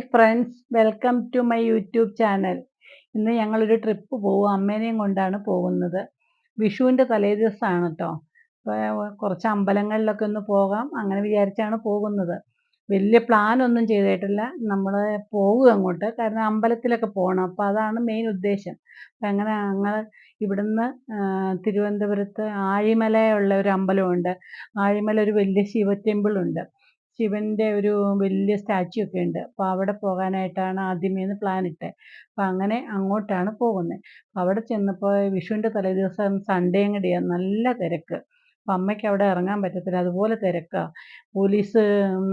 Hi friends, welcome to my YouTube channel. ഇന്ന് ഞങ്ങളൊരു trip പോവുക. അമ്മേനെയും കൊണ്ടാണ് പോകുന്നത്. വിഷുവിൻ്റെ തലേദിവസമാണ് കേട്ടോ. അപ്പോൾ കുറച്ച് അമ്പലങ്ങളിലൊക്കെ ഒന്ന് പോകാം അങ്ങനെ വിചാരിച്ചാണ് പോകുന്നത്. വലിയ പ്ലാനൊന്നും ചെയ്തിട്ടില്ല. നമ്മൾ പോവുക അങ്ങോട്ട്, കാരണം അമ്പലത്തിലൊക്കെ പോകണം. അപ്പോൾ അതാണ് മെയിൻ ഉദ്ദേശം. അപ്പം അങ്ങനെ ഞങ്ങൾ ഇവിടുന്ന് തിരുവനന്തപുരത്ത് ആഴിമലയുള്ള ഒരു അമ്പലമുണ്ട്. ആഴിമല ഒരു വലിയ ശിവ ടെമ്പിളുണ്ട്. ശിവൻ്റെ ഒരു വലിയ സ്റ്റാച്യു ഒക്കെ ഉണ്ട്. അപ്പോൾ അവിടെ പോകാനായിട്ടാണ് ആദ്യമേന്ന് പ്ലാൻ ഇട്ടത്. അപ്പോൾ അങ്ങനെ അങ്ങോട്ടാണ് പോകുന്നത്. അവിടെ ചെന്നപ്പോൾ വിഷുവിൻ്റെ തലേദിവസം സൺഡേയും കൂടിയാണ്. നല്ല തിരക്ക്. അപ്പോൾ അമ്മയ്ക്ക് അവിടെ ഇറങ്ങാൻ പറ്റത്തില്ല, അതുപോലെ തിരക്കാണ്. പോലീസ്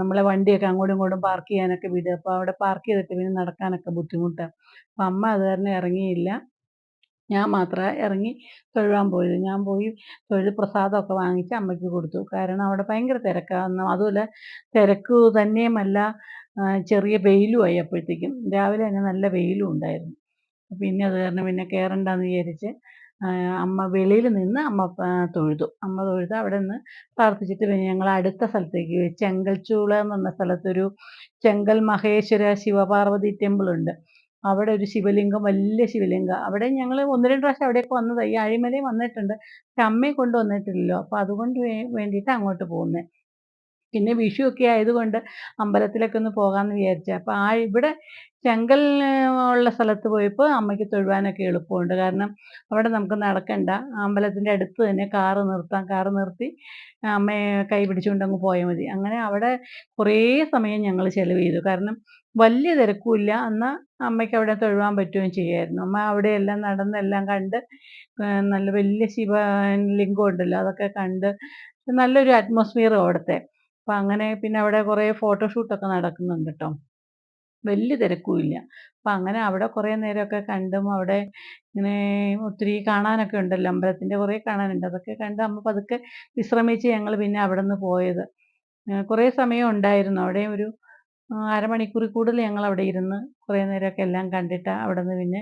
നമ്മളെ വണ്ടിയൊക്കെ അങ്ങോട്ടും ഇങ്ങോട്ടും പാർക്ക് ചെയ്യാനൊക്കെ വിടുക. അപ്പോൾ അവിടെ പാർക്ക് ചെയ്തിട്ട് പിന്നെ നടക്കാനൊക്കെ ബുദ്ധിമുട്ടാണ്. അപ്പോൾ അമ്മ അത് കാരണം ഇറങ്ങിയില്ല. ഞാൻ മാത്രമേ ഇറങ്ങി തൊഴുവാൻ പോയത്. ഞാൻ പോയി തൊഴുത് പ്രസാദമൊക്കെ വാങ്ങിച്ച് അമ്മയ്ക്ക് കൊടുത്തു. കാരണം അവിടെ ഭയങ്കര തിരക്കാണ്. അതുമല്ല, തിരക്ക് തന്നെയുമല്ല, ചെറിയ വെയിലുമായി അപ്പോഴത്തേക്കും. രാവിലെ തന്നെ നല്ല വെയിലും ഉണ്ടായിരുന്നു. പിന്നെ അത് കാരണം പിന്നെ കയറണ്ടെന്ന് വിചാരിച്ച് അമ്മ വെളിയിൽ നിന്ന് തൊഴുതു. അമ്മ തൊഴുത് അവിടെ നിന്ന് പ്രാർത്ഥിച്ചിട്ട് പിന്നെ ഞങ്ങൾ അടുത്ത സ്ഥലത്തേക്ക് ചെങ്കൽച്ചൂള എന്ന് പറഞ്ഞ സ്ഥലത്തൊരു ചെങ്കൽ മഹേശ്വര ശിവപാർവതി ടെമ്പിളുണ്ട്. അവിടെ ഒരു ശിവലിംഗം, വലിയ ശിവലിംഗം. അവിടെ ഞങ്ങൾ 1-2 പ്രാവശ്യം അവിടെയൊക്കെ വന്നതാണ്. ഈ അഴിമലയും വന്നിട്ടുണ്ട്. പക്ഷെ അമ്മയെ കൊണ്ട് വന്നിട്ടില്ലല്ലോ. അപ്പോൾ അതുകൊണ്ട് വേണ്ടിയിട്ട് അങ്ങോട്ട് പോകുന്നത്. പിന്നെ വിഷു ഒക്കെ ആയതുകൊണ്ട് അമ്പലത്തിലൊക്കെ ഒന്ന് പോകാമെന്ന് വിചാരിച്ചത്. അപ്പോൾ ഇവിടെ ചെങ്കൽ ഉള്ള സ്ഥലത്ത് പോയപ്പോൾ അമ്മയ്ക്ക് തൊഴുവാനൊക്കെ എളുപ്പമുണ്ട്. കാരണം അവിടെ നമുക്ക് നടക്കണ്ട. അമ്പലത്തിൻ്റെ അടുത്ത് തന്നെ കാറ് നിർത്താം. കാറ് നിർത്തി അമ്മയെ കൈ പിടിച്ചുകൊണ്ട് അങ്ങ് പോയാൽ മതി. അങ്ങനെ അവിടെ കുറേ സമയം ഞങ്ങൾ ചെലവ് ചെയ്തു. കാരണം വലിയ തിരക്കുമില്ല, എന്നാൽ അമ്മയ്ക്ക് അവിടെ തൊഴുവാൻ പറ്റുകയും ചെയ്യുമായിരുന്നു. അമ്മ അവിടെയെല്ലാം നടന്നെല്ലാം കണ്ട് നല്ല വലിയ ശിവലിംഗം ഉണ്ടല്ലോ, അതൊക്കെ കണ്ട് നല്ലൊരു അറ്റ്മോസ്ഫിയറും അവിടുത്തെ. അപ്പം അങ്ങനെ പിന്നെ അവിടെ കുറേ ഫോട്ടോഷൂട്ടൊക്കെ നടക്കുന്നുണ്ട് കേട്ടോ. വലിയ തിരക്കുമില്ല. അപ്പം അങ്ങനെ അവിടെ കുറേ നേരമൊക്കെ കണ്ടും അവിടെ ഇങ്ങനെ ഒത്തിരി കാണാനൊക്കെ ഉണ്ടല്ലോ, അമ്പലത്തിൻ്റെ കുറേ കാണാനുണ്ട്. അതൊക്കെ കണ്ട് അമ്മ പതുക്കെ വിശ്രമിച്ച് ഞങ്ങൾ പിന്നെ അവിടെ നിന്ന് പോയത്. കുറേ സമയം ഉണ്ടായിരുന്നു അവിടെ. ഒരു അരമണിക്കൂറിൽ കൂടുതൽ ഞങ്ങൾ അവിടെ ഇരുന്ന് കുറേ നേരമൊക്കെ എല്ലാം കണ്ടിട്ട് അവിടെ നിന്ന് പിന്നെ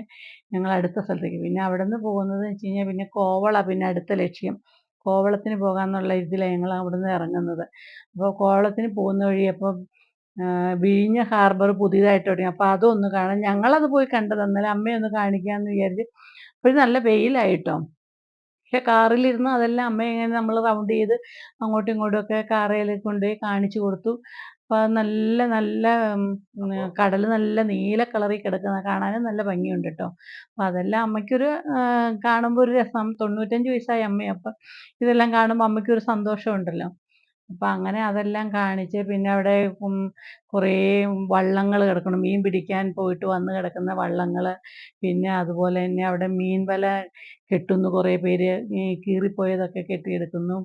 ഞങ്ങൾ അടുത്ത സ്ഥലത്തേക്ക്. പിന്നെ അവിടെ നിന്ന് പോകുന്നത് വെച്ച് കഴിഞ്ഞാൽ പിന്നെ കോവള പിന്നെ അടുത്ത ലക്ഷ്യം. കോവളത്തിന് പോകാമെന്നുള്ള ഇതിലാണ് ഞങ്ങൾ അവിടെ നിന്ന് ഇറങ്ങുന്നത്. അപ്പോൾ കോവളത്തിന് പോകുന്ന വഴി അപ്പോൾ വിഴിഞ്ഞ ഹാർബർ പുതിയതായിട്ട് തുടങ്ങി. അപ്പോൾ അതൊന്ന് കാണാൻ ഞങ്ങളത് പോയി കണ്ടത്. എന്നാലും അമ്മയൊന്ന് കാണിക്കാമെന്ന് വിചാരിച്ച്. അപ്പോൾ നല്ല വെയിലായിട്ടോ. പക്ഷെ കാറിലിരുന്ന് അതെല്ലാം അമ്മയെ ഇങ്ങനെ നമ്മൾ റൗണ്ട് ചെയ്ത് അങ്ങോട്ടും ഇങ്ങോട്ടും ഒക്കെ കാറേൽ കൊണ്ടുപോയി കാണിച്ചു കൊടുത്തു. അപ്പോൾ അത് നല്ല നല്ല കടൽ നല്ല നീല കളറിൽ കിടക്കുന്ന കാണാനും നല്ല ഭംഗിയുണ്ട് കേട്ടോ. അപ്പോൾ അതെല്ലാം അമ്മയ്ക്കൊരു കാണുമ്പോൾ ഒരു രസം. 95 വയസ്സായ അമ്മയാണ്. അപ്പം ഇതെല്ലാം കാണുമ്പോൾ അമ്മയ്ക്കൊരു സന്തോഷമുണ്ടല്ലോ. അപ്പം അങ്ങനെ അതെല്ലാം കാണിച്ച് പിന്നെ അവിടെ കുറേ വള്ളങ്ങൾ കിടക്കണം, മീൻ പിടിക്കാൻ പോയിട്ട് വന്ന് കിടക്കുന്ന വള്ളങ്ങൾ. പിന്നെ അതുപോലെ തന്നെ അവിടെ മീൻ വല കെട്ടുന്നു കുറേ പേര്, ഈ കീറിപ്പോയതൊക്കെ കെട്ടിയെടുക്കുന്നു.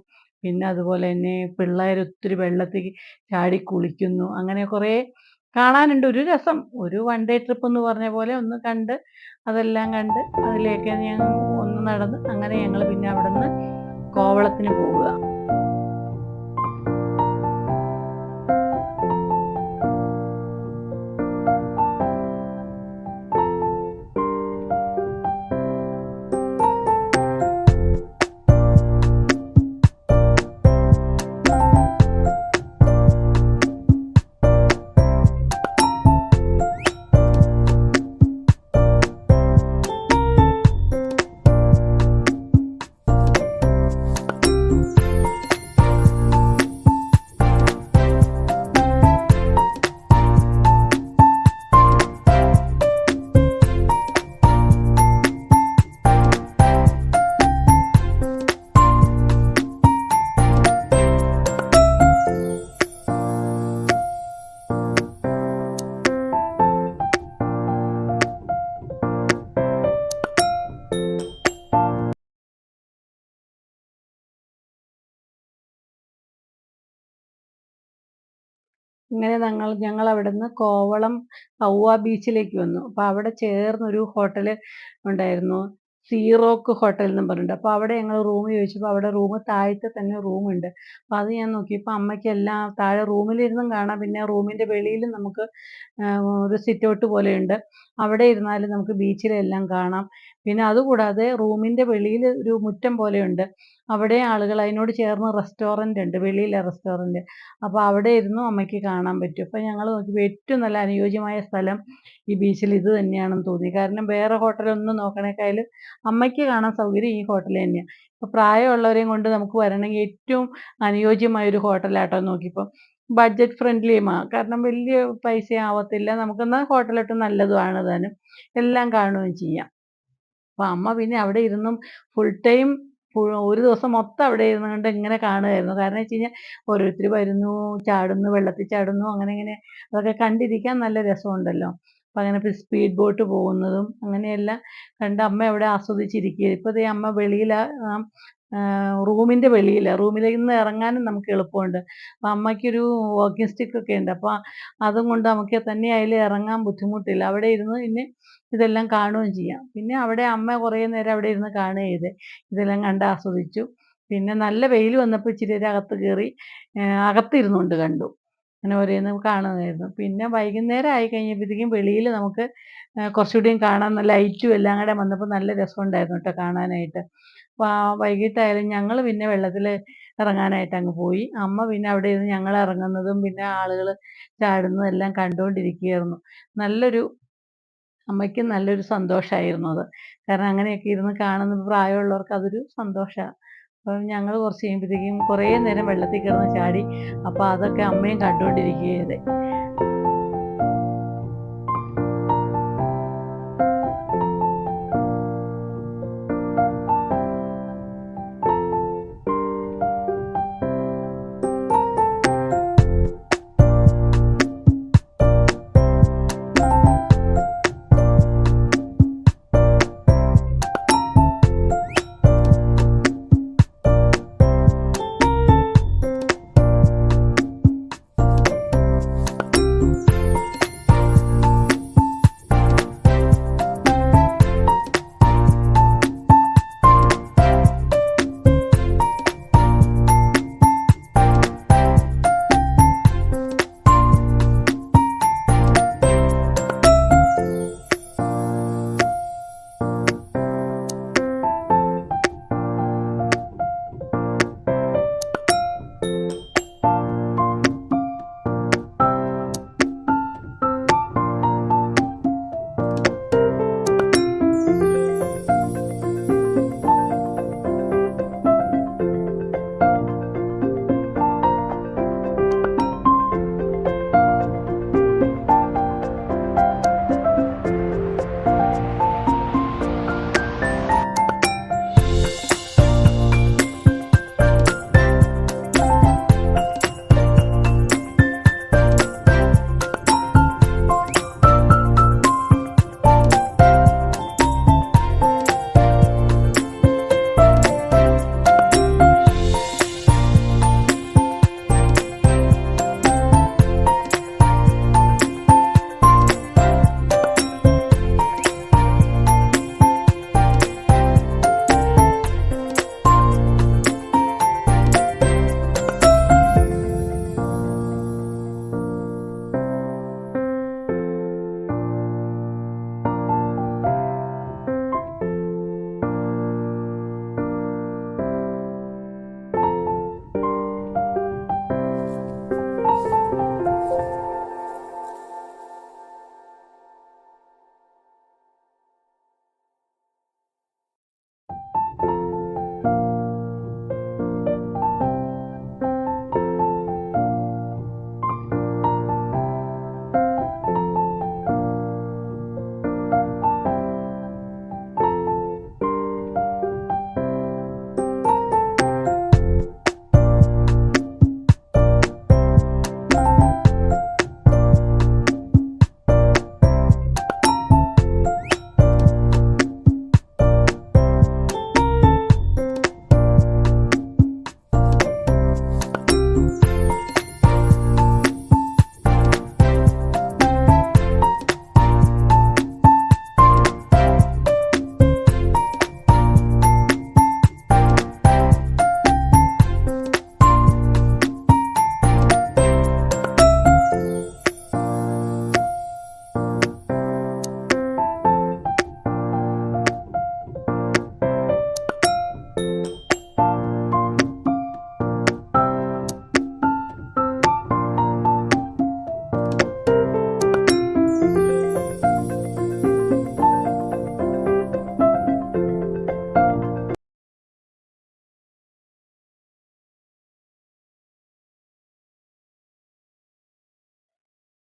പിന്നെ അതുപോലെ തന്നെ പിള്ളേർ ഒത്തിരി വെള്ളത്തിൽ ചാടി കുളിക്കുന്നു. അങ്ങനെ കുറേ കാണാനുണ്ട്. ഒരു രസം, ഒരു വൺ ഡേ ട്രിപ്പ് എന്ന് പറഞ്ഞ പോലെ ഒന്ന് കണ്ട് അതെല്ലാം കണ്ട് അതിലേക്ക് ഞാൻ ഒന്ന് നടന്ന് അങ്ങനെ ഞങ്ങൾ പിന്നെ അവിടെ നിന്ന് കോവളത്തിന് പോവുക. ഇങ്ങനെ ഞങ്ങൾ അവിടുന്ന് കോവളം കൗവ ബീച്ചിലേക്ക് വന്നു. അപ്പോൾ അവിടെ ചേർന്നൊരു ഹോട്ടൽ ഉണ്ടായിരുന്നു, സീ റോക്ക് ഹോട്ടൽ എന്നും പറഞ്ഞിട്ട്. അപ്പോൾ അവിടെ ഞങ്ങൾ റൂം ചോദിച്ചപ്പോൾ അവിടെ റൂം താഴത്തെ തന്നെ റൂമുണ്ട്. അപ്പോൾ അത് ഞാൻ നോക്കിയപ്പോൾ അമ്മയ്ക്കെല്ലാം താഴെ റൂമിലിരുന്നും കാണാം. പിന്നെ റൂമിൻ്റെ വെളിയിലും നമുക്ക് ഒരു സിറ്റ് ഔട്ട് പോലെയുണ്ട്. അവിടെ ഇരുന്നാലും നമുക്ക് ബീച്ചിലെല്ലാം കാണാം. പിന്നെ അതുകൂടാതെ റൂമിൻ്റെ വെളിയിൽ ഒരു മുറ്റം പോലെയുണ്ട്. അവിടെ ആളുകൾ അതിനോട് ചേർന്ന് റെസ്റ്റോറൻ്റ് ഉണ്ട്, വെളിയിലെ റെസ്റ്റോറൻ്റ്. അപ്പോൾ അവിടെ ഇരുന്നും അമ്മയ്ക്ക് കാണാൻ പറ്റും. അപ്പോൾ ഞങ്ങൾ നോക്കിയപ്പോൾ ഏറ്റവും നല്ല അനുയോജ്യമായ സ്ഥലം ഈ ബീച്ചിൽ ഇത് തന്നെയാണെന്ന് തോന്നി. കാരണം വേറെ ഹോട്ടലൊന്നും നോക്കണേക്കാളും അമ്മയ്ക്ക് കാണാൻ സൗകര്യം ഈ ഹോട്ടൽ തന്നെയാണ്. ഇപ്പോൾ പ്രായമുള്ളവരെയും കൊണ്ട് നമുക്ക് വരണമെങ്കിൽ ഏറ്റവും അനുയോജ്യമായ ഒരു ഹോട്ടലാട്ടോ നോക്കിയപ്പോൾ. ബഡ്ജറ്റ് ഫ്രണ്ട്ലിയുമാണ്, കാരണം വലിയ പൈസ ആവത്തില്ല, നമുക്കെന്നാൽ ഹോട്ടലൊട്ടും നല്ലതുമാണ് താനും, എല്ലാം കാണുകയും ചെയ്യാം. അപ്പോൾ അമ്മ പിന്നെ അവിടെ ഇരുന്നും ഫുൾ ടൈം ഒരു ദിവസം മൊത്തം അവിടെ ഇരുന്നുകൊണ്ട് ഇങ്ങനെ കാണുമായിരുന്നു. കാരണം വെച്ച് കഴിഞ്ഞാൽ ഓരോരുത്തർ വരുന്നു, ചാടുന്നു, വെള്ളത്തിൽ ചാടുന്നു, അങ്ങനെ ഇങ്ങനെ അതൊക്കെ കണ്ടിരിക്കാൻ നല്ല രസമുണ്ടല്ലോ. അപ്പോൾ അങ്ങനെ സ്പീഡ് ബോട്ട് പോകുന്നതും അങ്ങനെയെല്ലാം കണ്ട് അമ്മ അവിടെ ആസ്വദിച്ചിരിക്കുകയാണ്. ഇപ്പോൾ ദേ അമ്മ വെളിയിൽ റൂമിൻ്റെ വെളിയിൽ, റൂമിൽ നിന്ന് ഇറങ്ങാനും നമുക്ക് എളുപ്പമുണ്ട്. അപ്പോൾ അമ്മയ്ക്കൊരു വാക്കിംഗ് സ്റ്റിക്കൊക്കെ ഉണ്ട്. അപ്പോൾ അതും കൊണ്ട് നമുക്ക് തന്നെയായാലും ഇറങ്ങാൻ ബുദ്ധിമുട്ടില്ല. അവിടെ ഇരുന്ന് പിന്നെ ഇതെല്ലാം കാണുകയും ചെയ്യാം. പിന്നെ അവിടെ അമ്മ കുറേ നേരം അവിടെ ഇരുന്ന് കാണുകയും ചെയ്തു. ഇതെല്ലാം കണ്ട് ആസ്വദിച്ചു. പിന്നെ നല്ല വെയിൽ വന്നപ്പോൾ ഇച്ചിരി നേരം അകത്ത് കയറി അകത്തിരുന്നുകൊണ്ട് കണ്ടു. അങ്ങനെ ഓരോന്ന് കാണുമായിരുന്നു. പിന്നെ വൈകുന്നേരം ആയി കഴിഞ്ഞപ്പോഴത്തേക്കും വെളിയിൽ നമുക്ക് കുറച്ചുകൂടിയും കാണാൻ ലൈറ്റും എല്ലാം കൂടെ വന്നപ്പോൾ നല്ല രസമുണ്ടായിരുന്നു കേട്ടോ കാണാനായിട്ട്. അപ്പോൾ വൈകിട്ടായാലും ഞങ്ങൾ പിന്നെ വെള്ളത്തിൽ ഇറങ്ങാനായിട്ട് അങ്ങ് പോയി. അമ്മ പിന്നെ അവിടെ ഇരുന്ന് ഞങ്ങൾ ഇറങ്ങുന്നതും പിന്നെ ആളുകൾ ചാടുന്നതും എല്ലാം കണ്ടുകൊണ്ടിരിക്കുകയായിരുന്നു. അമ്മയ്ക്കും നല്ലൊരു സന്തോഷമായിരുന്നു അത്. കാരണം അങ്ങനെയൊക്കെ ഇരുന്ന് കാണുന്നത് പ്രായമുള്ളവർക്ക് അതൊരു സന്തോഷമാണ്. അപ്പം ഞങ്ങൾ കുറച്ച് കഴിയുമ്പോഴത്തേക്കും കുറേ നേരം വെള്ളത്തിൽ കിടന്ന് ചാടി. അപ്പോൾ അതൊക്കെ അമ്മയും കണ്ടുകൊണ്ടിരിക്കുകയാണ്.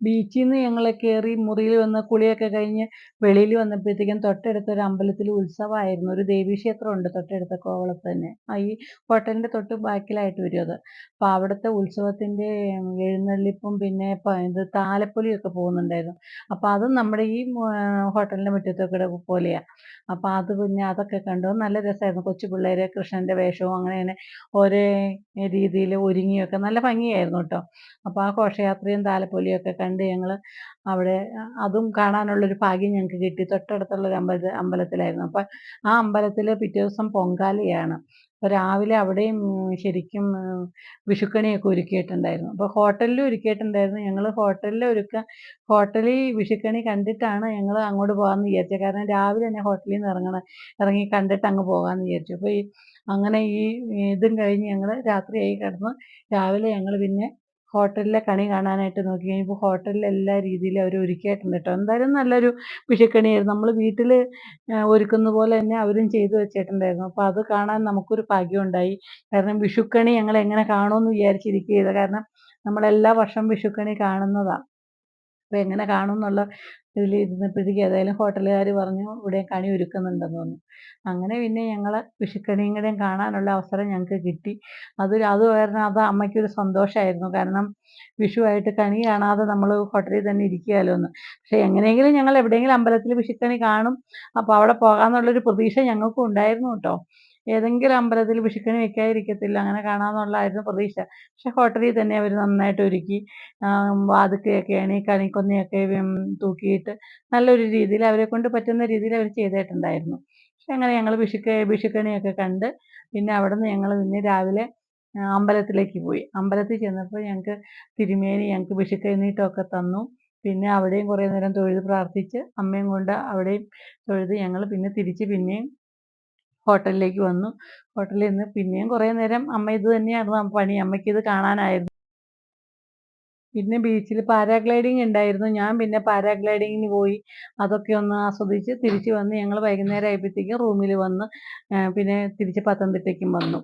ബീച്ചിൽ നിന്ന് ഞങ്ങൾ കയറി മുറിയിൽ വന്ന് കുളിയൊക്കെ കഴിഞ്ഞ് വെളിയിൽ വന്നപ്പോഴത്തേക്കും തൊട്ടടുത്തൊരു അമ്പലത്തിൽ ഉത്സവമായിരുന്നു. ഒരു ദേവീക്ഷേത്രമുണ്ട് തൊട്ടടുത്ത കോവളത്ത് തന്നെ. ഈ ഹോട്ടലിൻ്റെ തൊട്ട് ബാക്കിലായിട്ട് വരും അത്. അപ്പോൾ അവിടുത്തെ ഉത്സവത്തിൻ്റെ എഴുന്നള്ളിപ്പും പിന്നെ ഇത് താലപ്പൊലിയൊക്കെ പോകുന്നുണ്ടായിരുന്നു. അപ്പോൾ അതും നമ്മുടെ ഈ ഹോട്ടലിൻ്റെ മുറ്റത്തൊക്കെ പോലെയാണ്. അപ്പോൾ അത് പിന്നെ അതൊക്കെ കണ്ടു. നല്ല രസമായിരുന്നു. കൊച്ചു പിള്ളേർ കൃഷ്ണൻ്റെ വേഷവും അങ്ങനെ ഓരോ രീതിയിൽ ഒരുങ്ങിയൊക്കെ നല്ല ഭംഗിയായിരുന്നു കേട്ടോ. അപ്പോൾ ആ ഘോഷയാത്രയും താലപ്പൊലിയൊക്കെ കണ്ട് ഞങ്ങൾ അവിടെ അതും കാണാനുള്ളൊരു ഭാഗ്യം ഞങ്ങൾക്ക് കിട്ടി. തൊട്ടടുത്തുള്ളൊരു അമ്പലത്തിലായിരുന്നു. അപ്പോൾ ആ അമ്പലത്തിൽ പിറ്റേ ദിവസം പൊങ്കാലയാണ്. അപ്പോൾ രാവിലെ അവിടെയും ശരിക്കും വിഷുക്കണിയൊക്കെ ഒരുക്കിയിട്ടുണ്ടായിരുന്നു. അപ്പോൾ ഹോട്ടലിലും ഒരുക്കിയിട്ടുണ്ടായിരുന്നു. ഞങ്ങൾ ഹോട്ടലിൽ വിഷുക്കണി കണ്ടിട്ടാണ് ഞങ്ങൾ അങ്ങോട്ട് പോകാമെന്ന് വിചാരിച്ചത്. കാരണം രാവിലെ തന്നെ ഹോട്ടലിൽ നിന്ന് ഇറങ്ങി കണ്ടിട്ട് അങ്ങ് പോകാമെന്ന് വിചാരിച്ചു. അപ്പോൾ അങ്ങനെ ഇതും കഴിഞ്ഞ് ഞങ്ങൾ രാത്രിയായി കിടന്ന് രാവിലെ ഞങ്ങൾ പിന്നെ ഹോട്ടലിലെ കണി കാണാനായിട്ട് നോക്കി കഴിഞ്ഞപ്പോൾ ഹോട്ടലിൽ എല്ലാ രീതിയിലും അവർ ഒരുക്കിയിട്ടുണ്ട് കേട്ടോ. എന്തായാലും നല്ലൊരു വിഷുക്കണിയായിരുന്നു. നമ്മൾ വീട്ടിൽ ഒരുക്കുന്ന പോലെ തന്നെ അവരും ചെയ്തു വെച്ചിട്ടുണ്ടായിരുന്നു. അപ്പോൾ അത് കാണാൻ നമുക്കൊരു ഭാഗ്യമുണ്ടായി. കാരണം വിഷുക്കണി ഞങ്ങൾ എങ്ങനെ കാണുമെന്ന് വിചാരിച്ചിരിക്കുകയാണ്. കാരണം നമ്മളെല്ലാ വർഷവും വിഷുക്കണി കാണുന്നതാണ്. അപ്പോൾ എങ്ങനെ കാണും എന്നുള്ള ഇതിൽ ഇരുന്നപ്പോഴത്തേക്കും ഏതായാലും ഹോട്ടലുകാർ പറഞ്ഞു ഇവിടെ കണി ഒരുക്കുന്നുണ്ടെന്ന് പറഞ്ഞു. അങ്ങനെ പിന്നെ ഞങ്ങൾ വിഷുക്കണിയും കൂടെയും കാണാനുള്ള അവസരം ഞങ്ങൾക്ക് കിട്ടി. അത് കാരണം അത് അമ്മയ്ക്കൊരു സന്തോഷമായിരുന്നു. കാരണം വിഷുവായിട്ട് കണി കാണാതെ നമ്മൾ ഹോട്ടലിൽ തന്നെ ഇരിക്കുകയല്ലോ എന്ന്. പക്ഷേ എങ്ങനെയെങ്കിലും ഞങ്ങൾ എവിടെയെങ്കിലും അമ്പലത്തിൽ വിഷുക്കണി കാണും, അപ്പോൾ അവിടെ പോകാമെന്നുള്ളൊരു പ്രതീക്ഷ ഞങ്ങൾക്കും ഉണ്ടായിരുന്നു കേട്ടോ. ഏതെങ്കിലും അമ്പലത്തിൽ വിഷുക്കണി വെക്കാതിരിക്കത്തില്ല, അങ്ങനെ കാണാമെന്നുള്ളതായിരുന്നു പ്രതീക്ഷ. പക്ഷേ ഹോട്ടലിൽ തന്നെ അവർ നന്നായിട്ട് ഒരുക്കി. വാതുക്കയൊക്കെയാണ് ഈ കണിക്കൊന്നയൊക്കെ തൂക്കിയിട്ട് നല്ലൊരു രീതിയിൽ അവരെക്കൊണ്ട് പറ്റുന്ന രീതിയിൽ അവർ ചെയ്തിട്ടുണ്ടായിരുന്നു. പക്ഷേ അങ്ങനെ ഞങ്ങൾ വിഷുക്കണിയൊക്കെ കണ്ട് പിന്നെ അവിടുന്ന് ഞങ്ങൾ പിന്നെ രാവിലെ അമ്പലത്തിലേക്ക് പോയി. അമ്പലത്തിൽ ചെന്നപ്പോൾ തിരുമേനി ഞങ്ങൾക്ക് വിഷുക്കൈനീട്ടമൊക്കെ തന്നു. പിന്നെ അവിടെയും കുറേ നേരം തൊഴുത് പ്രാർത്ഥിച്ച് അമ്മയും കൊണ്ട് അവിടെയും തൊഴുത് ഞങ്ങൾ പിന്നെ തിരിച്ച് പിന്നെയും ഹോട്ടലിലേക്ക് വന്നു. ഹോട്ടലിൽ നിന്ന് പിന്നെയും കുറേ നേരം അമ്മ ഇത് തന്നെയായിരുന്നു പണി. അമ്മയ്ക്കിത് കാണാനായിരുന്നു. പിന്നെ ബീച്ചിൽ പാരാഗ്ലൈഡിങ് ഉണ്ടായിരുന്നു. ഞാൻ പിന്നെ പാരാഗ്ലൈഡിങ്ങിന് പോയി. അതൊക്കെ ഒന്ന് ആസ്വദിച്ച് തിരിച്ച് വന്ന് ഞങ്ങൾ വൈകുന്നേരം ആയപ്പോഴത്തേക്കും റൂമിൽ വന്ന് പിന്നെ തിരിച്ച് പത്തനംതിട്ടയ്ക്കും വന്നു.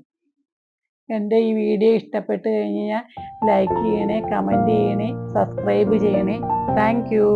എൻ്റെ ഈ വീഡിയോ ഇഷ്ടപ്പെട്ട് കഴിഞ്ഞാൽ ലൈക്ക് ചെയ്യണേ, കമൻറ്റ് ചെയ്യണേ, സബ്സ്ക്രൈബ് ചെയ്യണേ. Thank you.